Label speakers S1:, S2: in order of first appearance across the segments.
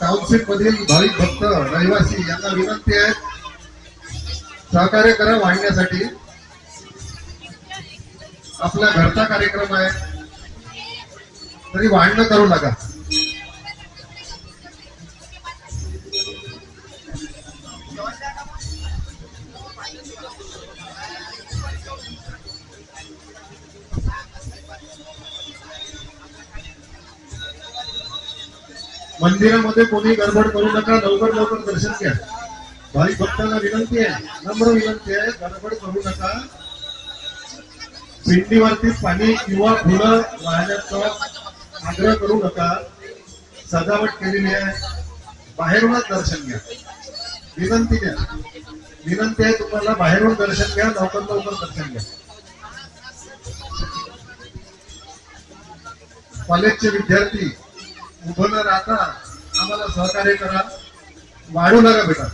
S1: Township मधील भाविक भक्त रहिवासी यांना विनंती आहे सहकार्य करा वाढण्यासाठी. आपला घरचा कार्यक्रम आहे तरी वाढणं करू नका. मंदिरामध्ये कोणी गडबड करू नका. लवकर लवकर दर्शन घ्या. भाविक भक्तांना विनंती आहे, नम्र विनंती आहे, गडबड करू नका. पिंडीवरती पाणी किंवा फुलं वाहण्याचा आग्रह करू नका. सजावट केलेली आहे, बाहेरूनच दर्शन घ्या. विनंती घ्या, विनंती आहे तुम्हाला, बाहेरून दर्शन घ्या, लवकर लवकर दर्शन घ्या. कॉलेजचे विद्यार्थी उभं न राहता आम्हाला सहकार्य करा. वाढू नका बेटा.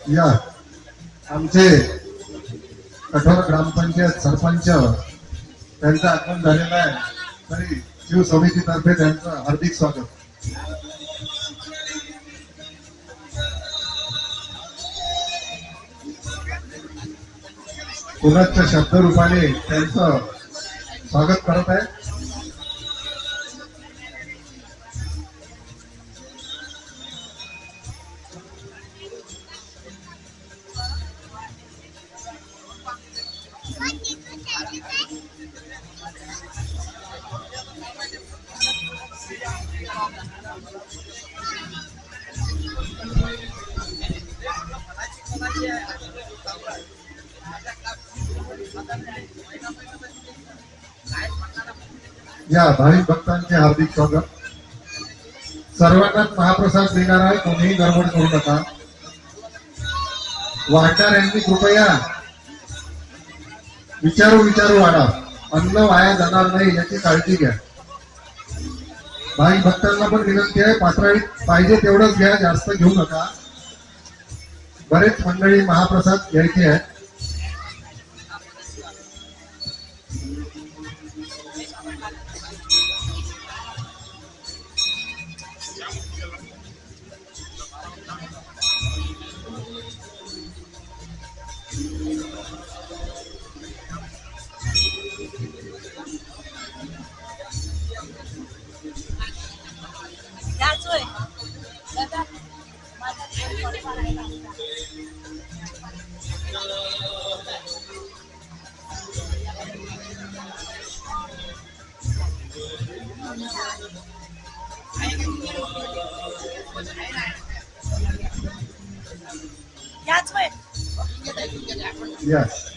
S1: या आमचे कठोर ग्रामपंचायत सरपंच त्यांचं आगमन झालेलं आहे, तरी शिव समितीतर्फे त्यांचं हार्दिक स्वागत. पुनश्च शब्द रूपाने त्यांचं स्वागत करत आहे. या भाविक भक्तांचे हार्दिक स्वागत. सर्वांनाच महाप्रसाद देणार आहे, कोणीही गडबड करू नका. वाढणाऱ्यांनी कृपया विचारू वाढा. अन्न वाया जाणार नाही याची काळजी घ्या. भाविक भक्तांना पण विनंती आहे, पात्राळीत पाहिजे तेवढंच घ्या, जास्त घेऊ नका. बरेच मंडळी महाप्रसाद घ्यायचे आहे.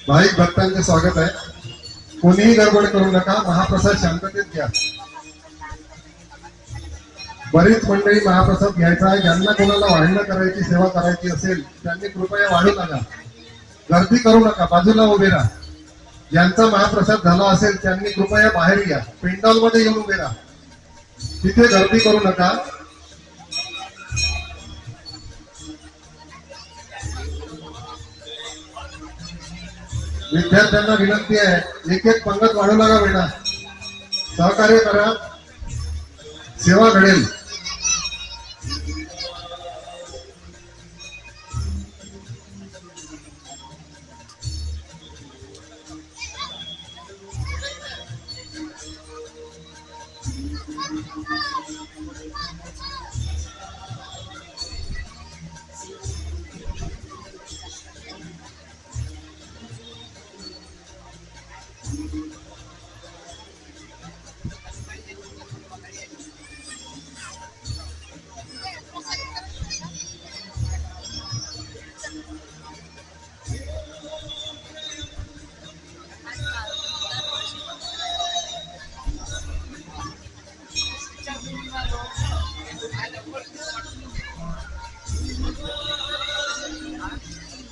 S1: भाविक भक्तांचे स्वागत आहे. कोणीही गडबड करू नका. महाप्रसाद शांततेत घ्या. बरीच मंडळी महाप्रसाद घ्यायचा आहे. ज्यांना कोणाला वाढणं करायची, सेवा करायची असेल त्यांनी कृपया वाढू नका. गर्दी करू नका, बाजूला उभे राहा. ज्यांचा महाप्रसाद झाला असेल त्यांनी कृपया बाहेर या, पेंडॉल मध्ये येऊन उभे राहा. तिथे गर्दी करू नका. विद्यार्थ्यांना विनंती आहे, एक एक पंगत वाढू लागा बेटा, सहकार्य करा, सेवा घडेल.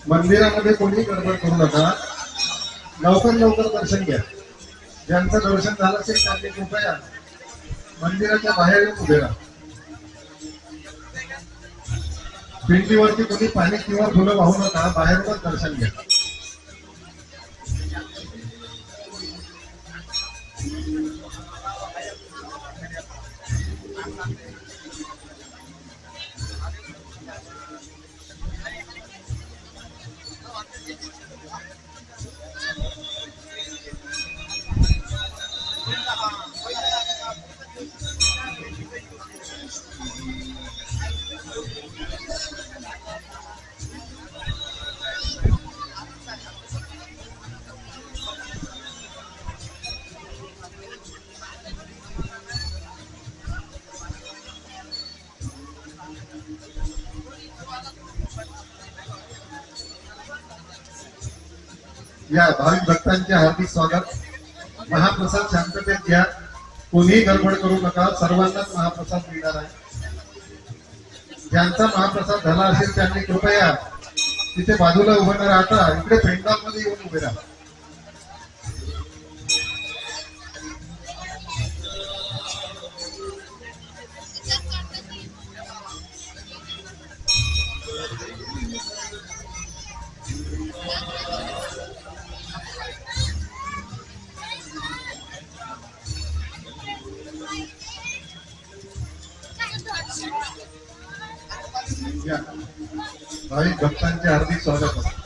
S1: मंदिरामध्ये कोणी गडबड करू नका, लवकर लवकर दर्शन घ्या. ज्यांचं दर्शन झालं असेल त्यांनी कृपया मंदिराच्या बाहेर येऊन उभे राहा. भिंतीवरती कोणी पाणी किंवा फुलं वाहू नका, बाहेरूनच दर्शन घ्या. या भाविक भक्तांचे हार्दिक स्वागत. महाप्रसाद शांततेत घ्या, कोणीही गडबड करू नका, सर्वांनाच महाप्रसाद मिळणार आहे. ज्यांचा महाप्रसाद झाला असेल त्यांनी कृपया तिथे बाजूला उभं न राहता इकडे पेंडॉलमध्ये येऊन उभे राहा. भाविक भक्तांचे हार्दिक स्वागत.